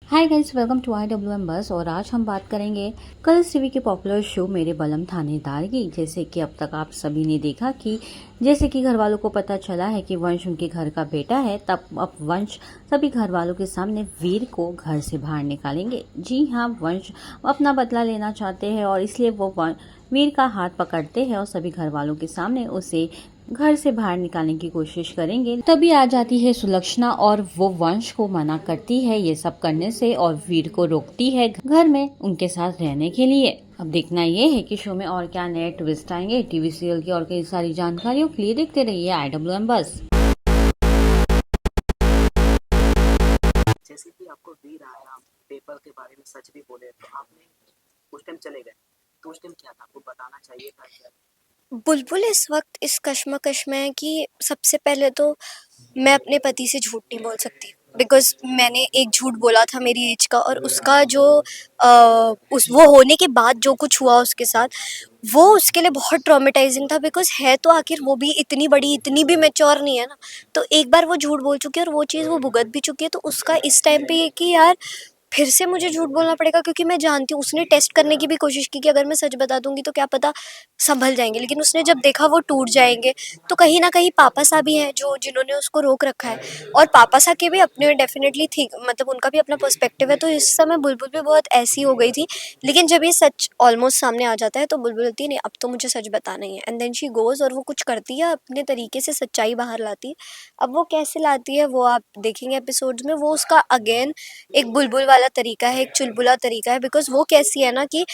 Hi guys, welcome to IWM Buzz. और आज हम बात करेंगे कलर्स टीवी के पॉपुलर शो मेरे बलम थानेदार की। जैसे कि अब तक आप सभी ने देखा कि जैसे कि घर वालों को पता चला है कि वंश उनके घर का बेटा है, तब अब वंश सभी घर वालों के सामने वीर को घर से बाहर निकालेंगे। जी हाँ, वंश अपना बदला लेना चाहते हैं और इसलिए वो वीर का हाथ पकड़ते हैं और सभी घर वालों के सामने उसे घर से बाहर निकालने की कोशिश करेंगे। तभी आ जाती है सुलक्षणा और वो वंश को मना करती है ये सब करने से और वीर को रोकती है घर में उनके साथ रहने के लिए। अब देखना ये है कि शो में और क्या नए ट्विस्ट आएंगे। टीवी सीरियल की और कई सारी जानकारियों के लिए देखते रहिए IWM बस। जैसे कि आपको वीर आया पेपर के बारे में सच भी बोले तो आपने उस टाइम चले गए, तो उस टाइम क्या था आपको बताना चाहिए था क्या? बुलबुल इस वक्त इस कश्मकश में है कि सबसे पहले तो मैं अपने पति से झूठ नहीं बोल सकती, बिकॉज मैंने एक झूठ बोला था मेरी एज का, और उसका जो उस वो होने के बाद जो कुछ हुआ उसके साथ, वो उसके लिए बहुत ट्रॉमेटाइजिंग था। बिकॉज है तो आखिर वो भी इतनी बड़ी, इतनी भी मैच्योर नहीं है ना। तो एक बार वो झूठ बोल चुकी है और वो चीज़ वो भुगत भी चुकी है, तो उसका इस टाइम पे ये कि यार फिर से मुझे झूठ बोलना पड़ेगा, क्योंकि मैं जानती हूँ उसने टेस्ट करने की भी कोशिश की कि अगर मैं सच बता दूंगी तो क्या पता संभल जाएंगे, लेकिन उसने जब देखा वो टूट जाएंगे। तो कहीं ना कहीं पापा सा भी हैं जो जिन्होंने उसको रोक रखा है, और पापा सा के भी अपने डेफिनेटली थी, मतलब उनका भी अपना पर्सपेक्टिव है। तो इस समय बुलबुल भी बहुत ऐसी हो गई थी, लेकिन जब ये सच ऑलमोस्ट सामने आ जाता है तो बुलबुल बोलती है नहीं अब तो मुझे सच बताना ही है, एंड देन शी गोज और वो कुछ करती है, अपने तरीके से सच्चाई बाहर लाती है। अब वो कैसे लाती है वो आप देखेंगे एपिसोड्स में। वो उसका अगेन एक बुलबुल वाला तरीका है, एक चुलबुला तरीका है। बिकॉज वो कैसी है ना कि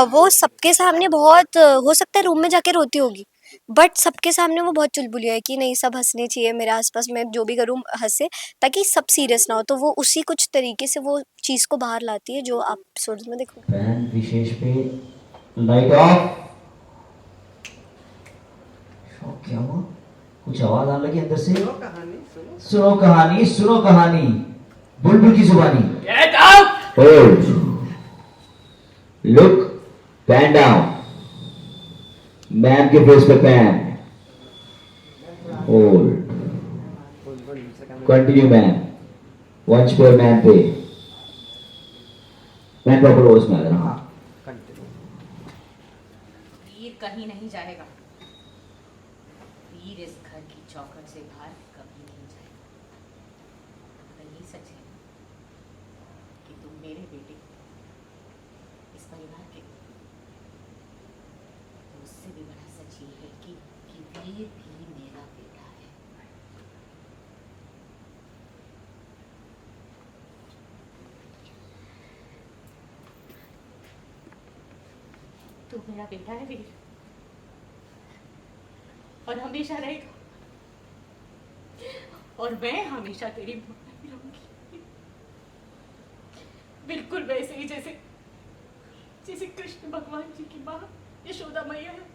वो सबके सामने बहुत हो सकता है रूम में जाके रोती होगी, बट सबके सामने वो बहुत चुलबुली है कि नहीं सब हंसने चाहिए, मेरे आसपास मैं जो भी करूँ हंसे, ताकि सब सीरियस ना हो। तो वो उसी कुछ तरीके से वो चीज़ को बाहर लाती है जो आप एपिसोड्स में देखो। बहन विशेष पे लाइट ऑफ। शौक क्या हुआ? कुछ आवाज आने लगी अंदर से। सुनो कहानी, सुनो कहानी, बुलबुल की जुबानी। Get out! Hold. Look, pan down. Ma'am के फेस पे पैन। Hold. Continue ma'am. वंश पे मैम पे। मैम प्रॉपर रोज में आ रहा। वीर कहीं नहीं जाएगा। वीर इस घर की चौखट से बाहर कभी नहीं जाएगा। अगर ये सच है कि तुम मेरे बेटे इस परिवार के, तो उससे भी बड़ा सच ये है कि वीर भी मेरा बेटा है। तू मेरा बेटा है वीर, और हमेशा रहेगा, और मैं हमेशा तेरी मां ही रहूंगी। बिल्कुल वैसे ही जैसे जैसे कृष्ण भगवान जी की मां यशोदा मैया है।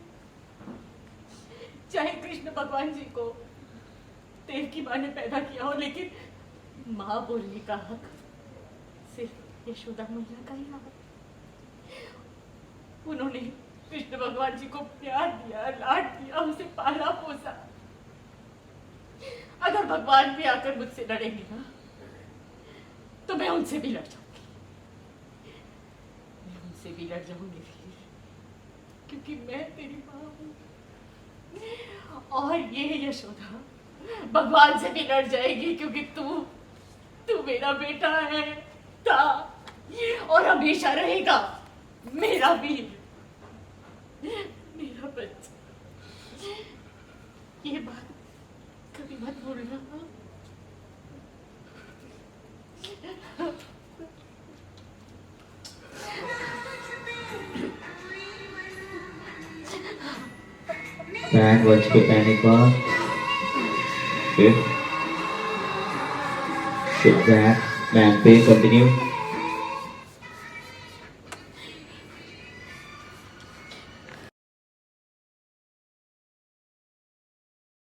चाहे कृष्ण भगवान जी को देव की मां ने पैदा किया हो, लेकिन मां बोलने का हक सिर्फ यशोदा मैया का ही है। उन्होंने कृष्ण भगवान जी को प्यार दिया, लाड दिया, उसे पाला पोसा। अगर भगवान भी आकर मुझसे लड़ेंगे ना, तो मैं उनसे भी लड़ जाऊंगी। मैं उनसे भी लड़ जाऊंगी क्योंकि मैं तेरी मां हूं। और ये यशोदा भगवान से भी लड़ जाएगी क्योंकि तू मेरा बेटा है, था और हमेशा रहेगा मेरा वीर, मेरा बच्चा। ये बात कभी मत भूलना। पैन वंश पे पैनिक बार। फिर शिट बैक मैम पे कंटिन्यू।